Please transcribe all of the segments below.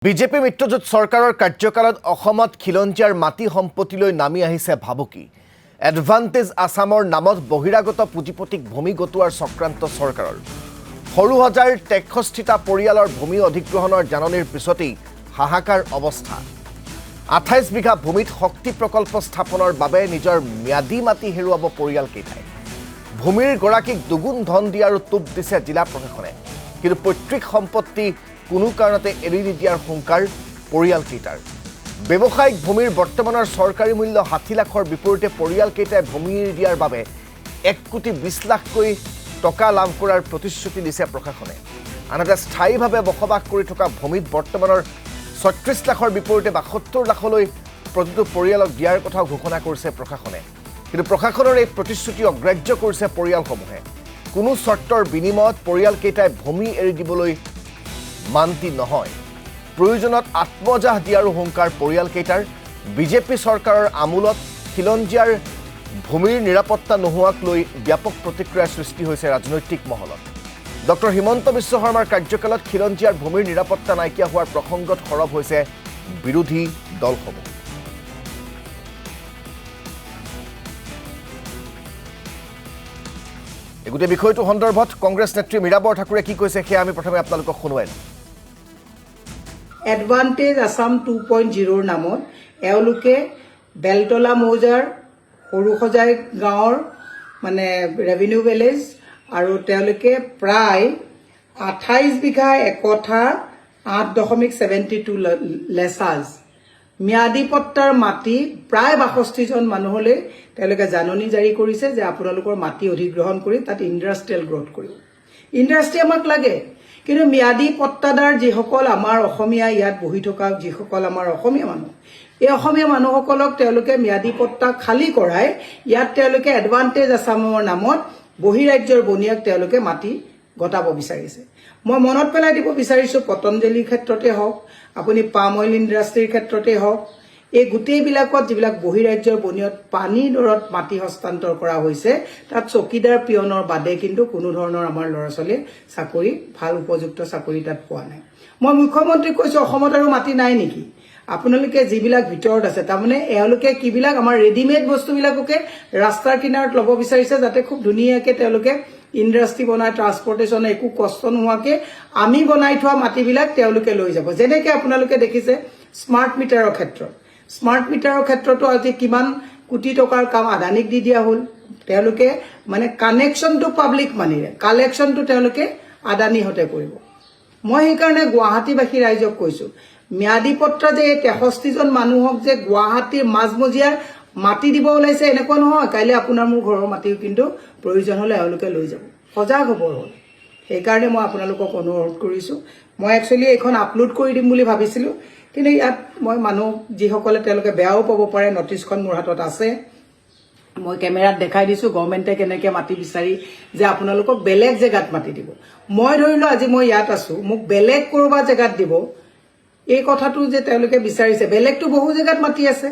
BJP মিত্ৰজোঁট চৰকাৰৰ কাৰ্যকালত অসমত খিলঞ্জীয়াৰ মাটি সম্পত্তিলৈ নামি আহিছে ভাবুকি। এডভান্টেজ আছামৰ নামত বহিৰাগত পুঁজিপতিক ভূমি গটোৱাৰ চক্ৰান্ত চৰকাৰৰ। সৰুসজাইৰ ৬৩টা পৰিয়ালৰ ভূমি অধিগ্ৰহণৰ জাননীৰ পিছতেই হাহাকাৰ অৱস্থা। ২৮ বিঘা ভূমিত শক্তি প্ৰকল্প স্থাপনৰ বাবে নিজৰ ম্যাদী মাটি হেৰুৱাব পৰিয়ালকেইটাই। ভূমিৰ গৰাকীক দুগুণ ধন দিয়াৰো টোপ দিছে জিলা প্ৰশাসনে, কিন্তু পৈতৃক সম্পত্তি কোনো কাৰণতে এৰি নিদিয়াৰ হুংকাৰ পৰিয়ালকেইটাৰ। ব্যৱসায়িক ভূমিৰ বৰ্তমানৰ চৰকাৰী মূল্য ৬০ লাখৰ বিপৰীতে পৰিয়ালকেইটাই ভূমি এৰি দিয়াৰ বাবে ১,২০ লাখকৈ টকা লাভ কৰাৰ প্ৰতিশ্ৰুতি দিছে প্ৰশাসনে। আনহাতে স্থায়ীভাৱে বসবাস কৰি থকা ভূমিত বৰ্তমানৰ ৩৬ লাখৰ বিপৰীতে ৭২ লাখলৈ প্ৰতিটো পৰিয়ালক দিয়াৰ কথাও ঘোষণা কৰিছে প্ৰশাসনে। কিন্তু প্ৰশাসনৰ এই প্ৰতিশ্ৰুতি অগ্ৰাহ্য কৰিছে পৰিয়ালসমূহে। কোনো চৰ্তৰ বিনিময়ত পৰিয়ালকেইটাই ভূমি এৰি দিবলৈ মান্তি নহয়। প্ৰয়োজনত আত্মজাহ দিয়াৰো হুংকাৰ পৰিয়ালকেইটাৰ। বিজেপি চৰকাৰৰ আমোলত খিলঞ্জীয়াৰ ভূমিৰ নিৰাপত্তা নোহোৱাক লৈ ব্যাপক প্ৰতিক্ৰিয়াৰ সৃষ্টি হৈছে ৰাজনৈতিক মহলত। ডক্টৰ হিমন্ত বিশ্ব শৰ্মাৰ কাৰ্যকালত খিলঞ্জীয়াৰ ভূমিৰ নিৰাপত্তা নাইকিয়া হোৱাৰ প্ৰসংগত সৰব হৈছে বিৰোধী দলসমূহ। এই গোটেই বিষয়টো সন্দৰ্ভত কংগ্ৰেছ নেত্ৰী মীৰা বৰঠাকুৰে কি কৈছে সেয়া আমি প্ৰথমে আপোনালোকক শুনুৱাই লওঁ। এডভান্টেজ আছাম 2.0 নামত এওঁলোকে বেলতলা মৌজাৰ সৰুসজাই গাঁৱৰ ৰেভিনিউ ভিলেজ আৰু তেওঁলোকে প্ৰায় ২৮ বিঘা একঠা ৮.৭২ লেচাজ ম্যাদী পট্টাৰ মাটি প্ৰায় ৬২ জন মানুহলৈ তেওঁলোকে জাননী জাৰি কৰিছে যে আপোনালোকৰ মাটি অধিগ্ৰহণ কৰি তাত ইণ্ডাষ্ট্ৰিয়েল গ্ৰথ কৰিব। ইণ্ডাষ্ট্ৰি আমাক লাগে, কিন্তু ম্যাদী পট্টাদাৰ যিসকল আমাৰ অসমীয়া ইয়াত বহি থকা যিসকল আমাৰ অসমীয়া মানুহ, এই অসমীয়া মানুহসকলক তেওঁলোকে ম্যাদী পট্টা খালী কৰাই ইয়াত তেওঁলোকে এডভান্টেজ আছামৰ নামত বহিৰাজ্যৰ বনিয়াক তেওঁলোকে মাটি গতাব বিচাৰিছে। মই মনত পেলাই দিব বিচাৰিছোঁ, পতঞ্জলিৰ ক্ষেত্ৰতে হওক, আপুনি পাম অইল ইণ্ডাষ্ট্ৰিৰ ক্ষেত্ৰতে হওক, এই গোটেইবিলাকত যিবিলাক বহিৰাজ্যৰ বনিয়ত পানী দৰত মাটি হস্তান্তৰ কৰা হৈছে, তাত চকীদাৰ পিয়নৰ বাদে কিন্তু কোনো ধৰণৰ আমাৰ ল'ৰা ছোৱালীয়ে চাকৰি, ভাল উপযুক্ত চাকৰি তাত পোৱা নাই। মই মুখ্যমন্ত্ৰীক কৈছোঁ, অসমত আৰু মাটি নাই নেকি? আপোনালোকে যিবিলাক ভিতৰত আছে, তাৰমানে এওঁলোকে কিবিলাক আমাৰ ৰেডিমেড বস্তুবিলাককে ৰাস্তাৰ কিনাৰত ল'ব বিচাৰিছে, যাতে খুব ধুনীয়াকৈ তেওঁলোকে ইণ্ডাষ্ট্ৰি বনাই ট্ৰান্সপৰ্টেশ্যন একো কষ্ট নোহোৱাকৈ আমি বনাই থোৱা মাটিবিলাক তেওঁলোকে লৈ যাব। যেনেকৈ আপোনালোকে দেখিছে স্মাৰ্ট মিটাৰৰ ক্ষেত্ৰত, স্মাৰ্ট মিটাৰৰ ক্ষেত্ৰতো আজি কিমান কোটি টকাৰ কাম আদানীক দি দিয়া হ'ল। তেওঁলোকে কানেকশ্যনটো পাব্লিক মানিৰে, কালেকশ্যনটো তেওঁলোকে আদানীহঁতে কৰিব। মই সেইকাৰণে গুৱাহাটীবাসী ৰাইজক কৈছোঁ, ম্যাদী পট্টা যে এই ৬৩ জন মানুহক যে গুৱাহাটীৰ মাজমজিয়াৰ মাটি দিব ওলাইছে, এনেকুৱা নহয়। কাইলৈ আপোনাৰ মোৰ ঘৰৰ মাটিও কিন্তু প্ৰয়োজন হ'লে এওঁলোকে লৈ যাব। সজাগ হ'ব হ'ল। সেইকাৰণে মই আপোনালোকক অনুৰোধ কৰিছোঁ। মই একচুৱেলি এইখন আপলোড কৰি দিম বুলি ভাবিছিলোঁ, কিন্তু ইয়াত মই মানুহ যিসকলে তেওঁলোকে বেয়াও পাব পাৰে, নটিচখন মোৰ হাতত আছে, মই কেমেৰাত দেখাই দিছোঁ গভৰ্ণমেণ্টে কেনেকৈ মাটি বিচাৰি যে আপোনালোকক বেলেগ জেগাত মাটি দিব। মই ধৰি লওঁ আজি মই ইয়াত আছোঁ, মোক বেলেগ ক'ৰবাত জেগাত দিব, এই কথাটো যে তেওঁলোকে বিচাৰিছে। বেলেগতো বহু জেগাত মাটি আছে,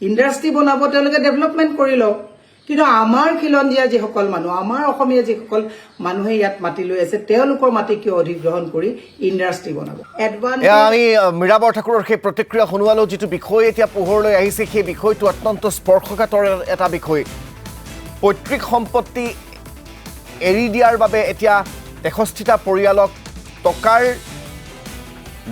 ইণ্ডাষ্ট্ৰি বনাব, তেওঁলোকে ডেভেলপমেণ্ট কৰি লওক। কিন্তু আমাৰ খিলঞ্জীয়া যিসকল মানুহ, আমাৰ অসমীয়া যিসকল মানুহে ইয়াত মাটি লৈ আছে, তেওঁলোকৰ মাটি কিয় অধিগ্ৰহণ কৰি ইণ্ডাষ্ট্ৰি বনাব? আমি মীৰা বৰঠাকুৰৰ সেই প্ৰতিক্ৰিয়া শুনোৱালোঁ। যিটো বিষয় এতিয়া পোহৰলৈ আহিছে, সেই বিষয়টো অত্যন্ত স্পৰ্শকাতৰ এটা বিষয়। পৈতৃক সম্পত্তি এৰি দিয়াৰ বাবে এতিয়া ৬৩টা পৰিয়ালক টকাৰ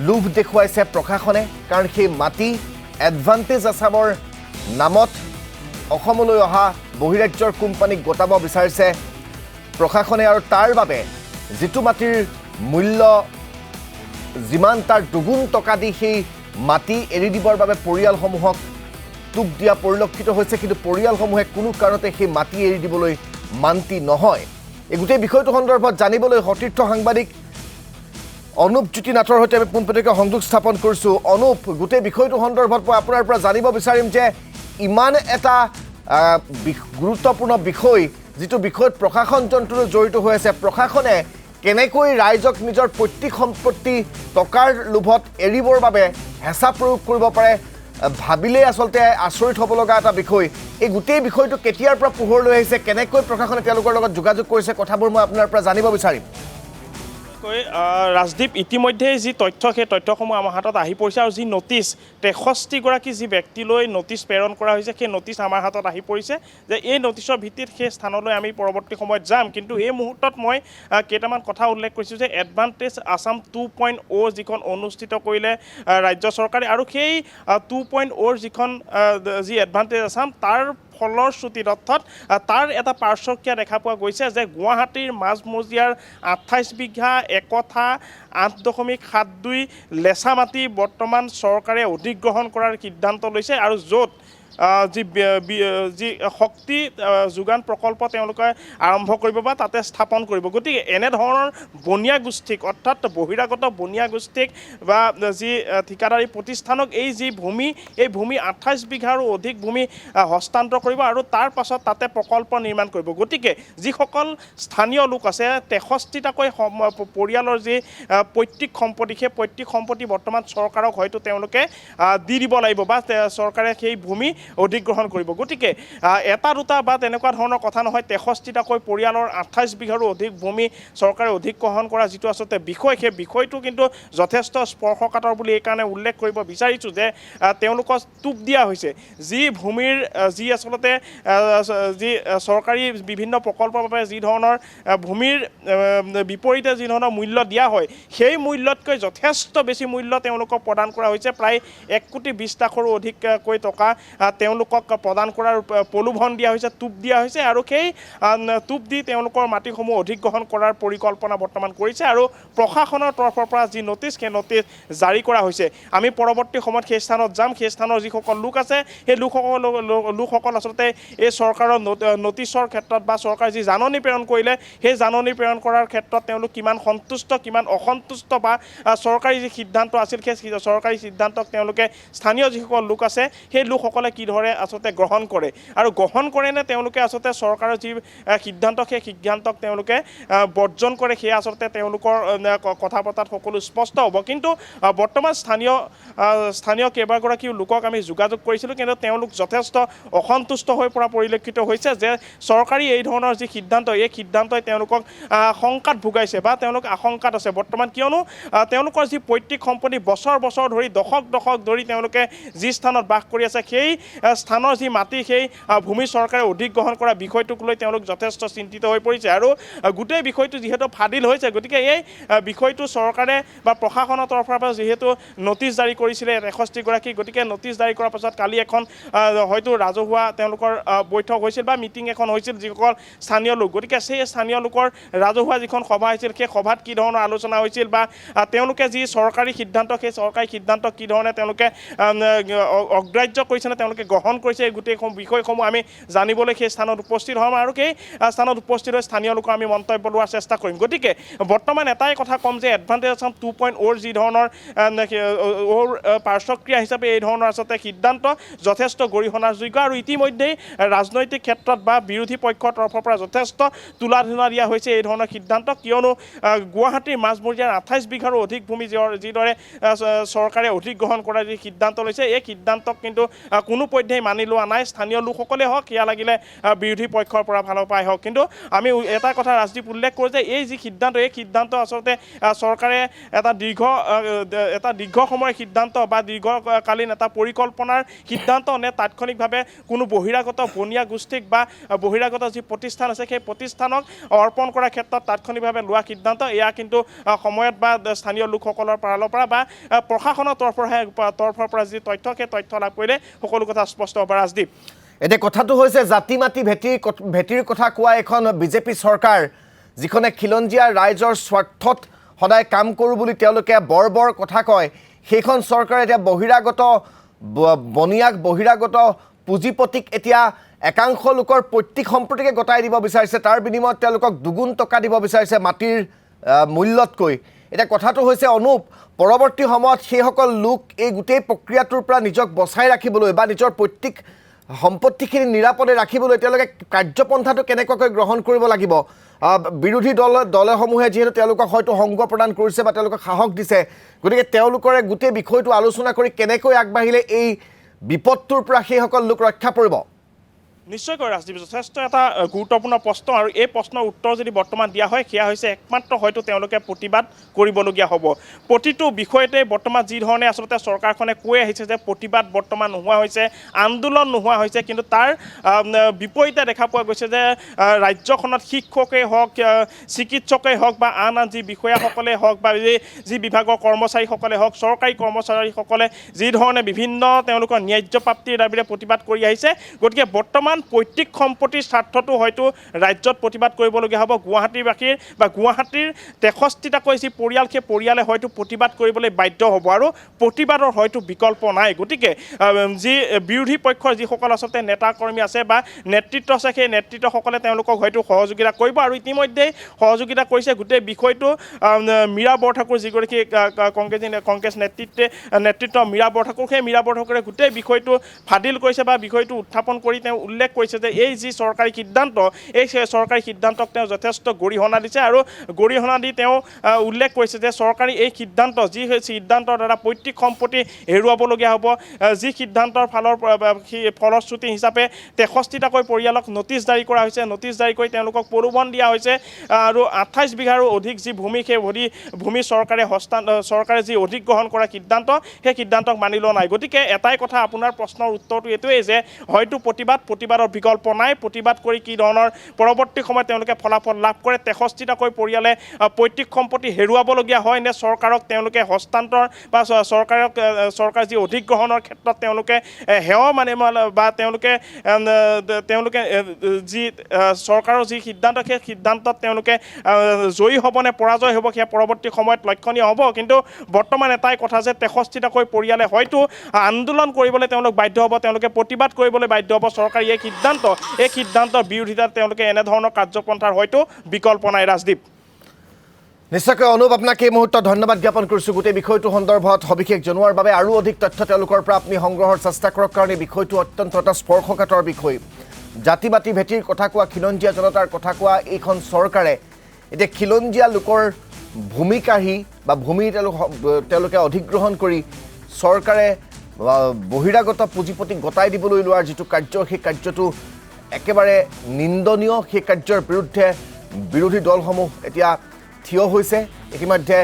লোভ দেখুৱাইছে প্ৰশাসনে, কাৰণ সেই মাটি এডভান্টেজ আছামৰ নামত অসমলৈ অহা বহিৰাজ্যৰ কোম্পানীক গতাব বিচাৰিছে প্ৰশাসনে, আৰু তাৰ বাবে যিটো মাটিৰ মূল্য যিমান তাৰ দুগুণ টকা দি সেই মাটি এৰি দিবৰ বাবে পৰিয়ালসমূহক টোপ দিয়া পৰিলক্ষিত হৈছে। কিন্তু পৰিয়ালসমূহে কোনো কাৰণতে সেই মাটি এৰি দিবলৈ মান্তি নহয়। এই গোটেই বিষয়টো সন্দৰ্ভত জানিবলৈ সতীৰ্থ সাংবাদিক অনুপ জ্যোতি নাথৰ সৈতে আমি পোনপটীয়াকৈ সংযোগ স্থাপন কৰিছোঁ। অনুপ, গোটেই বিষয়টো সন্দৰ্ভত মই আপোনাৰ পৰা জানিব বিচাৰিম যে ইমান এটা গুৰুত্বপূৰ্ণ বিষয়, যিটো বিষয়ত প্ৰশাসন যন্ত্ৰটো জড়িত হৈ আছে, প্ৰশাসনে কেনেকৈ ৰাইজক নিজৰ পৈতৃক সম্পত্তি টকাৰ লোভত এৰিবৰ বাবে হেঁচা প্ৰয়োগ কৰিব পাৰে, ভাবিলেই আচলতে আচৰিত হ'ব লগা এটা বিষয়। এই গোটেই বিষয়টো কেতিয়াৰ পৰা পোহৰলৈ আহিছে, কেনেকৈ প্ৰশাসনে তেওঁলোকৰ লগত যোগাযোগ কৰিছে, কথাবোৰ মই আপোনাৰ পৰা জানিব বিচাৰিম। নিশ্চয়কৈ ৰাজদীপ ইতিমধ্যে যি তথ্য সেই তথ্যসমূহ আমাৰ হাতত আহি পৰিছে আৰু যি নটিচ 63গৰাকী যি ব্যক্তিলৈ নটিচ প্ৰেৰণ কৰা হৈছে সেই নটিচ আমাৰ হাতত আহি পৰিছে যে এই নটিচৰ ভিত্তিত সেই স্থানলৈ আমি পৰৱৰ্তী সময়ত যাম কিন্তু এই মুহূৰ্তত মই কেইটামান কথা উল্লেখ কৰিছোঁ যে এডভান্টেজ আছাম 2.0 যিখন অনুষ্ঠিত কৰিলে ৰাজ্য চৰকাৰে আৰু সেই 2.0 যিখন যি এডভান্টেজ আছাম তাৰ ফলশ্ৰুতিত অৰ্থাৎ তাৰ এটা পাৰ্শ্বক্ৰিয়া দেখা পোৱা গৈছে যে গুৱাহাটীৰ মাজমজিয়াৰ 28 বিঘা 1.8.72 লেচা মাটি বৰ্তমান চৰকাৰে অধিগ্ৰহণ কৰাৰ সিদ্ধান্ত লৈছে আৰু য'ত যি শক্তি যোগান প্ৰকল্প তেওঁলোকে আৰম্ভ কৰিব বা তাতে স্থাপন কৰিব গতিকে এনেধৰণৰ বনিয়া গোষ্ঠীক অৰ্থাৎ বহিৰাগত বনিয়া গোষ্ঠীক বা যি ঠিকাদাৰী প্ৰতিষ্ঠানক এই যি ভূমি এই ভূমি 28 বিঘাৰো অধিক ভূমি হস্তান্তৰ কৰিব আৰু তাৰ পাছত তাতে প্ৰকল্প নিৰ্মাণ কৰিব গতিকে যিসকল স্থানীয় লোক আছে 63টাকৈ পৰিয়ালৰ যি পৈতৃক সম্পত্তি সেই পৈতৃক সম্পত্তি বৰ্তমান চৰকাৰক হয়তো তেওঁলোকে দি দিব লাগিব বা চৰকাৰে সেই ভূমি অধিগ্ৰহণ কৰিব গতিকে এটা দুটা বা তেনেকুৱা ধৰণৰ কথা নহয় 63টাকৈ পৰিয়ালৰ 28 বিঘাৰো অধিক ভূমি চৰকাৰে অধিগ্ৰহণ কৰা যিটো আচলতে বিষয় সেই বিষয়টো কিন্তু যথেষ্ট স্পৰ্শকাতৰ বুলি এইকাৰণে উল্লেখ কৰিব বিচাৰিছোঁ যে তেওঁলোকক টোপ দিয়া হৈছে যি ভূমিৰ যি আচলতে যি চৰকাৰী বিভিন্ন প্ৰকল্পৰ বাবে যি ধৰণৰ ভূমিৰ বিপৰীতে যি ধৰণৰ মূল্য দিয়া হয় সেই মূল্যতকৈ যথেষ্ট বেছি মূল্য তেওঁলোকক প্ৰদান কৰা হৈছে প্ৰায় 1,20,00,000ৰো অধিককৈ টকা তেওঁলোকক প্ৰদান কৰাৰ প্ৰলোভন দিয়া হৈছে টোপ দিয়া হৈছে আৰু সেই টোপ দি তেওঁলোকৰ মাটিসমূহ অধিগ্ৰহণ কৰাৰ পৰিকল্পনা বৰ্তমান কৰিছে আৰু প্ৰশাসনৰ তৰফৰ পৰা যি নটিচ সেই নটিচ জাৰি কৰা হৈছে আমি পৰৱৰ্তী সময়ত সেই স্থানত যাম সেই স্থানৰ যিসকল লোক আছে সেই লোকসকল আচলতে এই চৰকাৰৰ নটিচৰ ক্ষেত্ৰত বা চৰকাৰে যি জাননী প্ৰেৰণ কৰিলে সেই জাননী প্ৰেৰণ কৰাৰ ক্ষেত্ৰত তেওঁলোক কিমান সন্তুষ্ট কিমান অসন্তুষ্ট বা চৰকাৰী যি সিদ্ধান্ত আছিল সেই চৰকাৰী সিদ্ধান্তক তেওঁলোকে স্থানীয় যিসকল লোক আছে সেই লোকসকলে কিদৰে আচলতে গ্ৰহণ কৰে আৰু গ্ৰহণ কৰে নে তেওঁলোকে আচলতে চৰকাৰৰ যি সিদ্ধান্ত সেই সিদ্ধান্তক তেওঁলোকে বৰ্জন কৰে সেয়া আচলতে তেওঁলোকৰ কথা পতাত সকলো স্পষ্ট হ'ব কিন্তু বৰ্তমান স্থানীয় কেইবাগৰাকীও লোকক আমি যোগাযোগ কৰিছিলোঁ কিন্তু তেওঁলোক যথেষ্ট অসন্তুষ্ট হৈ পৰা পৰিলক্ষিত হৈছে যে চৰকাৰী এই ধৰণৰ যি সিদ্ধান্ত এই সিদ্ধান্তই তেওঁলোকক শংকাত ভুগাইছে বা তেওঁলোক আশংকাত আছে বৰ্তমান কিয়নো তেওঁলোকৰ যি পৈতৃক সম্পত্তি বছৰ বছৰ ধৰি দশক ধৰি তেওঁলোকে যি স্থানত বাস কৰি আছে সেই স্থানৰ যি মাটি সেই ভূমি চৰকাৰে অধিগ্ৰহণ কৰা বিষয়টোক লৈ তেওঁলোক যথেষ্ট চিন্তিত হৈ পৰিছে আৰু গোটেই বিষয়টো যিহেতু ফাদিল হৈছে গতিকে এই বিষয়টো চৰকাৰে বা প্ৰশাসনৰ তৰফৰ পৰা যিহেতু নটিচ জাৰি কৰিছিলে 63গৰাকী গতিকে নটিচ জাৰি কৰাৰ পাছত কালি এখন হয়তো ৰাজহুৱা তেওঁলোকৰ বৈঠক হৈছিল বা মিটিং এখন হৈছিল যিসকল স্থানীয় লোক গতিকে সেই স্থানীয় লোকৰ ৰাজহুৱা যিখন সভা হৈছিল সেই সভাত কি ধৰণৰ আলোচনা হৈছিল বা তেওঁলোকে যি চৰকাৰী সিদ্ধান্ত সেই চৰকাৰী সিদ্ধান্ত কি ধৰণে তেওঁলোকে অগ্ৰাহ্য কৰিছে নে তেওঁলোকে গ্ৰহণ কৰিছে এই গোটেই বিষয়সমূহ আমি জানিবলৈ সেই স্থানত উপস্থিত হ'ম আৰু সেই স্থানত উপস্থিত হৈ স্থানীয় লোকৰ আমি মন্তব্য লোৱাৰ চেষ্টা কৰিম গতিকে বৰ্তমান এটাই কথা ক'ম যে এডভান্টেজ আছাম 2.0 যি ধৰণৰ পাৰ্শ্বক্ৰিয়া হিচাপে এই ধৰণৰ আচলতে সিদ্ধান্ত যথেষ্ট গৰিহণাৰ যোগ্য আৰু ইতিমধ্যেই ৰাজনৈতিক ক্ষেত্ৰত বা বিৰোধী পক্ষৰ তৰফৰ পৰা যথেষ্ট তুলাধুনা দিয়া হৈছে এই ধৰণৰ সিদ্ধান্ত কিয়নো গুৱাহাটীৰ মাজমজিয়াৰ 28 বিঘাৰো অধিক ভূমি যিদৰে চৰকাৰে অধিগ্ৰহণ কৰাৰ যি সিদ্ধান্ত লৈছে এই সিদ্ধান্তক কিন্তু কোনো পধ্যেই মানি লোৱা নাই স্থানীয় লোকসকলে হওক সেয়া লাগিলে বিৰোধী পক্ষৰ পৰা ফালৰ পৰাই হওক কিন্তু আমি এটা কথা ৰাজদীপ উল্লেখ কৰোঁ যে এই যি সিদ্ধান্ত এই সিদ্ধান্ত আচলতে চৰকাৰে এটা দীৰ্ঘ সময়ৰ সিদ্ধান্ত বা দীৰ্ঘকালীন এটা পৰিকল্পনাৰ সিদ্ধান্ত নে তাৎক্ষণিকভাৱে কোনো বহিৰাগত বনিয়া গোষ্ঠীক বা বহিৰাগত যি প্ৰতিষ্ঠান আছে সেই প্ৰতিষ্ঠানক অৰ্পণ কৰাৰ ক্ষেত্ৰত তাৎক্ষণিকভাৱে লোৱা সিদ্ধান্ত এয়া কিন্তু সময়ত বা স্থানীয় লোকসকলৰ ফালৰ পৰা বা প্ৰশাসনৰ তৰফৰ পৰা যি তথ্য সেই তথ্য লাভ কৰিলে সকলো কথা স্পষ্ট হ'ব ৰাজদীপ এতিয়া কথাটো হৈছে জাতি মাটি ভেটিৰ কথা কোৱা এখন বিজেপি চৰকাৰ যিখনে খিলঞ্জীয়া ৰাইজৰ স্বাৰ্থত সদায় কাম কৰোঁ বুলি তেওঁলোকে বৰ কথা কয় সেইখন চৰকাৰে এতিয়া বহিৰাগত পুঁজিপতিক এতিয়া একাংশ লোকৰ পৈতৃক সম্পত্তিকে গতাই দিব বিচাৰিছে তাৰ বিনিময়ত তেওঁলোকক দুগুণ টকা দিব বিচাৰিছে মাটিৰ মূল্যতকৈ এতিয়া কথাটো হৈছে অনুপ পৰৱৰ্তী সময়ত সেইসকল লোক এই গোটেই প্ৰক্ৰিয়াটোৰ পৰা নিজক বচাই ৰাখিবলৈ বা নিজৰ পৈতৃক সম্পত্তিখিনি নিৰাপদে ৰাখিবলৈ তেওঁলোকে কাৰ্যপন্থাটো কেনেকুৱাকৈ গ্ৰহণ কৰিব লাগিব বিৰোধী দলসমূহে যিহেতু তেওঁলোকক হয়তো সংগ প্ৰদান কৰিছে বা তেওঁলোকক সাহস দিছে গতিকে তেওঁলোকৰে গোটেই বিষয়টো আলোচনা কৰি কেনেকৈ আগবাঢ়িলে এই বিপদটোৰ পৰা সেইসকল লোক ৰক্ষা পৰিব নিশ্চয়কৈ ৰাজদীপ যথেষ্ট এটা গুৰুত্বপূৰ্ণ প্ৰশ্ন আৰু এই প্ৰশ্নৰ উত্তৰ যদি বৰ্তমান দিয়া হয় সেয়া হৈছে একমাত্ৰ হয়তো তেওঁলোকে প্ৰতিবাদ কৰিবলগীয়া হ'ব প্ৰতিটো বিষয়তে বৰ্তমান যি ধৰণে আচলতে চৰকাৰখনে কৈ আহিছে যে প্ৰতিবাদ বৰ্তমান নোহোৱা হৈছে আন্দোলন নোহোৱা হৈছে কিন্তু তাৰ বিপৰীতে দেখা পোৱা গৈছে যে ৰাজ্যখনত শিক্ষকেই হওক চিকিৎসকেই হওক বা আন যি বিষয়াসকলে হওক বা যি বিভাগৰ কৰ্মচাৰীসকলে হওক চৰকাৰী কৰ্মচাৰীসকলে যি ধৰণে বিভিন্ন তেওঁলোকৰ ন্যায্য প্ৰাপ্তিৰ দাবীৰে প্ৰতিবাদ কৰি আহিছে গতিকে বৰ্তমান পৈতৃক সম্পত্তিৰ স্বাৰ্থটো হয়তো ৰাজ্যত প্ৰতিবাদ কৰিবলগীয়া হ'ব গুৱাহাটীবাসীৰ বা গুৱাহাটীৰ 63টাকৈ যি পৰিয়াল সেই পৰিয়ালে হয়তো প্ৰতিবাদ কৰিবলৈ বাধ্য হ'ব আৰু প্ৰতিবাদৰ হয়তো বিকল্প নাই গতিকে যি বিৰোধী পক্ষৰ যিসকল আচলতে নেতা কৰ্মী আছে বা নেতৃত্ব আছে সেই নেতৃত্বসকলে তেওঁলোকক হয়তো সহযোগিতা কৰিব আৰু ইতিমধ্যেই সহযোগিতা কৰিছে গোটেই বিষয়টো মীৰা বৰঠাকুৰ যিগৰাকী কংগ্ৰেছ নেতৃত্ব মীৰা বৰঠাকুৰ সেই মীৰা বৰঠাকুৰে গোটেই বিষয়টো ফাদিল কৰিছে বা বিষয়টো উত্থাপন কৰি তেওঁ উল্লেখ কৰিছে যে এই যি চৰকাৰী সিদ্ধান্ত এই চৰকাৰী সিদ্ধান্তক তেওঁ যথেষ্ট গৰিহণা দিছে আৰু গৰিহণা দি তেওঁ উল্লেখ কৰিছে যে চৰকাৰী এই সিদ্ধান্ত যি সিদ্ধান্তৰ দ্বাৰা পৈতৃক সম্পত্তি হেৰুৱাবলগীয়া হ'ব যি সিদ্ধান্তৰ ফলশ্ৰুতি হিচাপে 63টাকৈ পৰিয়ালক নটিচ জাৰি কৰা হৈছে নটিচ জাৰি কৰি তেওঁলোকক প্ৰলোভন দিয়া হৈছে আৰু 28 বিঘাৰো অধিক যি ভূমি সেই ভূমি চৰকাৰে যি অধিগ্ৰহণ কৰা সিদ্ধান্ত সেই সিদ্ধান্তক মানি লোৱা নাই গতিকে এটাই কথা আপোনাৰ প্ৰশ্নৰ উত্তৰটো এইটোৱেই যে হয়তো প্ৰতিবাদৰ বিকল্প নাই প্ৰতিবাদ কৰি কি ধৰণৰ পৰৱৰ্তী সময়ত তেওঁলোকে ফলাফল লাভ কৰে 63টাকৈ পৰিয়ালে পৈতৃক সম্পত্তি হেৰুৱাবলগীয়া হয় নে চৰকাৰক তেওঁলোকে হস্তান্তৰ বা চৰকাৰ যি অধিগ্ৰহণৰ ক্ষেত্ৰত তেওঁলোকে হেয় মানে বা তেওঁলোকে যি চৰকাৰৰ যি সিদ্ধান্ত সেই সিদ্ধান্তত তেওঁলোকে জয়ী হ'ব নে পৰাজয় হ'ব সেয়া পৰৱৰ্তী সময়ত লক্ষণীয় হ'ব কিন্তু বৰ্তমান এটাই কথা যে 63টাকৈ পৰিয়ালে হয়তো আন্দোলন কৰিবলৈ তেওঁলোক বাধ্য হ'ব তেওঁলোকে প্ৰতিবাদ কৰিবলৈ বাধ্য হ'ব চৰকাৰী এই সিদ্ধান্তৰ বিৰোধিতাত তেওঁলোকে এনেধৰণৰ কাৰ্যপন্থাৰ হয়তো বিকল্প নাই ৰাজদীপ নিশ্চয়কৈ অনুপ আপোনাক এই মুহূৰ্তত ধন্যবাদ জ্ঞাপন কৰিছোঁ গোটেই বিষয়টো সন্দৰ্ভত সবিশেষ জনোৱাৰ বাবে আৰু অধিক তথ্য তেওঁলোকৰ পৰা আপুনি সংগ্ৰহৰ চেষ্টা কৰক কাৰণ এই বিষয়টো অত্যন্ত এটা স্পৰ্শকাতৰ বিষয় জাতি বাতি ভেটিৰ কথা কোৱা খিলঞ্জীয়া জনতাৰ কথা কোৱা এইখন চৰকাৰে এতিয়া খিলঞ্জীয়া লোকৰ ভূমি কাঢ়ি বা ভূমি তেওঁলোকে অধিগ্ৰহণ কৰি চৰকাৰে বহিৰাগত পুঁজিপতি গতাই দিবলৈ লোৱাৰ যিটো কাৰ্য সেই কাৰ্যটো একেবাৰে নিন্দনীয় সেই কাৰ্যৰ বিৰুদ্ধে বিৰোধী দলসমূহ এতিয়া থিয় হৈছে ইতিমধ্যে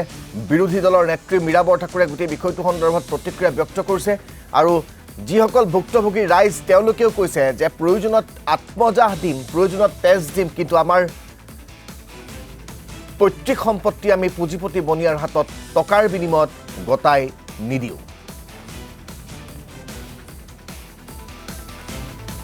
বিৰোধী দলৰ নেত্ৰী মীৰা বৰঠাকুৰে গোটেই বিষয়টো সন্দৰ্ভত প্ৰতিক্ৰিয়া ব্যক্ত কৰিছে আৰু যিসকল ভুক্তভোগী ৰাইজ তেওঁলোকেও কৈছে যে প্ৰয়োজনত আত্মজাহ দিম প্ৰয়োজনত তেজ দিম কিন্তু আমাৰ পৈতৃক সম্পত্তি আমি পুঁজিপতি বনিয়াৰ হাতত টকাৰ বিনিময়ত গতাই নিদিওঁ